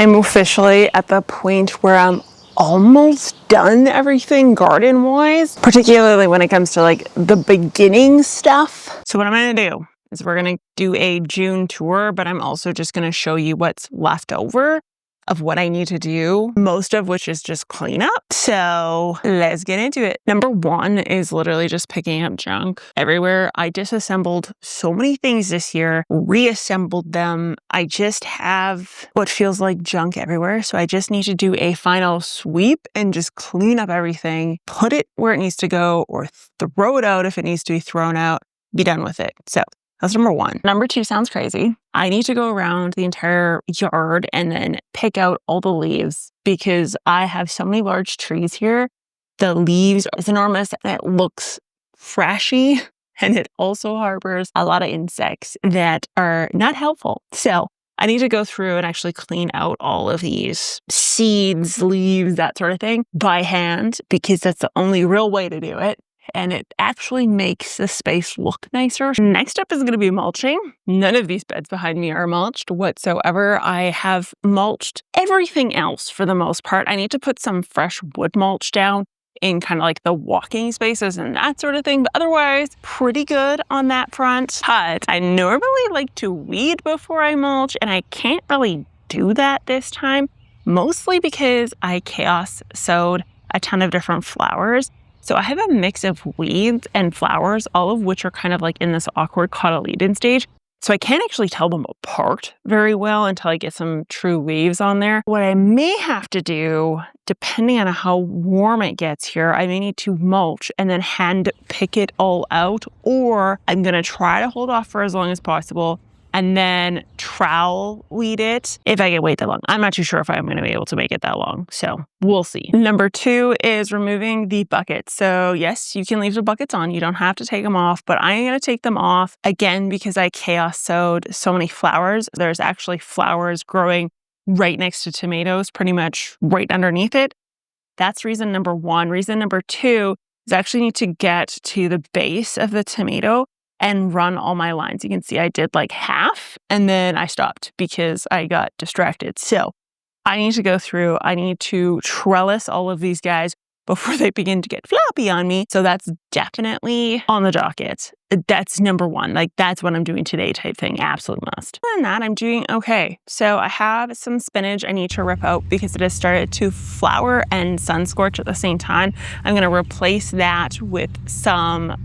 I'm officially at the point where I'm almost done everything garden-wise, particularly when it comes to like the beginning stuff. So what I'm gonna do is we're gonna do a June tour, but I'm also just gonna show you what's left over of what I need to do, most of which is just cleanup. So let's get into it. Number one is literally just picking up junk everywhere. I disassembled so many things this year, reassembled them. I just have what feels like junk everywhere. So I just need to do a final sweep and just clean up everything, put it where it needs to go, or throw it out if it needs to be thrown out, be done with it. So that's number one. Number two sounds crazy. I need to go around the entire yard and then pick out all the leaves because I have so many large trees here. The leaves is enormous and it looks freshy, and it also harbors a lot of insects that are not helpful. So I need to go through and actually clean out all of these seeds, leaves, that sort of thing by hand because that's the only real way to do it. And it actually makes the space look nicer. Next up is going to be mulching. None of these beds behind me are mulched whatsoever. I have mulched everything else for the most part. I need to put some fresh wood mulch down in kind of like the walking spaces and that sort of thing. But otherwise, pretty good on that front. But I normally like to weed before I mulch, and I can't really do that this time, mostly because I chaos sowed a ton of different flowers. So I have a mix of weeds and flowers, all of which are kind of like in this awkward cotyledon stage. So I can't actually tell them apart very well until I get some true leaves on there. What I may have to do, depending on how warm it gets here, I may need to mulch and then hand pick it all out, or I'm going to try to hold off for as long as possible and then trowel weed it if I can wait that long. I'm not too sure if I'm going to be able to make it that long, so we'll see. Number two is removing the buckets. So yes, you can leave the buckets on. You don't have to take them off, but I'm going to take them off again because I chaos sowed so many flowers. There's actually flowers growing right next to tomatoes, pretty much right underneath it. That's reason number one. Reason number two is I actually need to get to the base of the tomato and run all my lines. You can see I did like half and then I stopped because I got distracted. So I need to go through, I need to trellis all of these guys before they begin to get floppy on me. So that's definitely on the docket. That's number one. Like that's what I'm doing today type thing. Absolute must. Other than that, I'm doing okay. So I have some spinach I need to rip out because it has started to flower and sun scorch at the same time. I'm going to replace that with some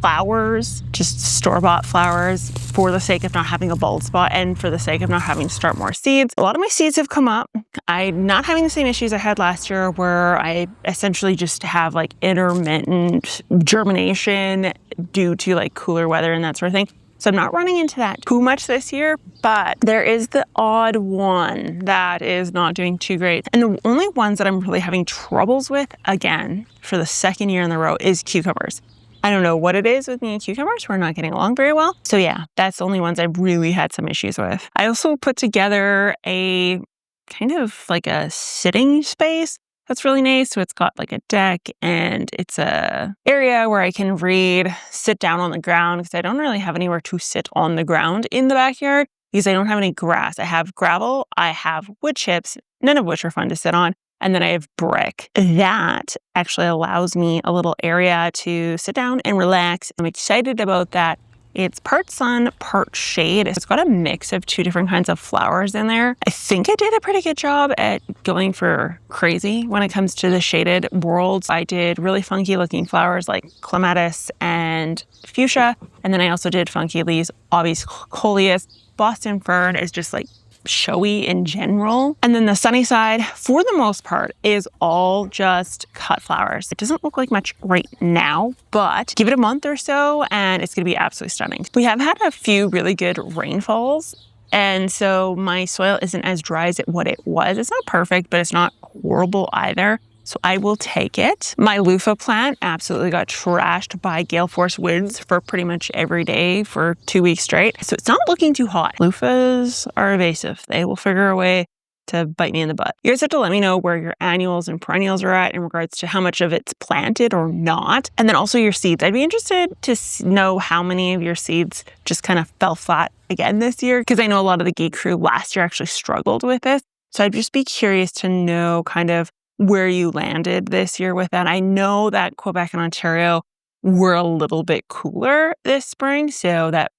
flowers, just store-bought flowers, for the sake of not having a bald spot and for the sake of not having to start more seeds. A lot of my seeds have come up. I'm not having the same issues I had last year where I essentially just have like intermittent germination due to like cooler weather and that sort of thing. So I'm not running into that too much this year, but there is the odd one that is not doing too great. And the only ones that I'm really having troubles with, again, for the second year in a row, is cucumbers. I don't know what it is with me and cucumbers. We're not getting along very well. So yeah, that's the only ones I've really had some issues with. I also put together a kind of like a sitting space that's really nice. So it's got like a deck and it's a area where I can read, sit down on the ground because I don't really have anywhere to sit on the ground in the backyard because I don't have any grass. I have gravel, I have wood chips, none of which are fun to sit on. And then I have brick. That actually allows me a little area to sit down and relax. I'm excited about that. It's part sun, part shade. It's got a mix of two different kinds of flowers in there. I think I did a pretty good job at going for crazy when it comes to the shaded worlds. I did really funky looking flowers like clematis and fuchsia. And then I also did funky leaves, obvious coleus. Boston fern is just like showy in general. And then the sunny side, for the most part, is all just cut flowers. It doesn't look like much right now, but give it a month or so and it's going to be absolutely stunning. We have had a few really good rainfalls, and so my soil isn't as dry as what it was. It's not perfect, but it's not horrible either. So I will take it. My loofah plant absolutely got trashed by gale force winds for pretty much every day for 2 weeks straight. So it's not looking too hot. Loofahs are evasive. They will figure a way to bite me in the butt. You guys have to let me know where your annuals and perennials are at in regards to how much of it's planted or not. And then also your seeds. I'd be interested to know how many of your seeds just kind of fell flat again this year, because I know a lot of the geek crew last year actually struggled with this. So I'd just be curious to know kind of where you landed this year with that. I know that Quebec and Ontario were a little bit cooler this spring, so that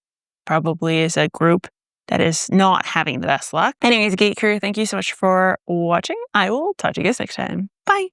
probably is a group that is not having the best luck. Anyways, Gate Crew, thank you so much for watching. I will talk to you guys next time. Bye.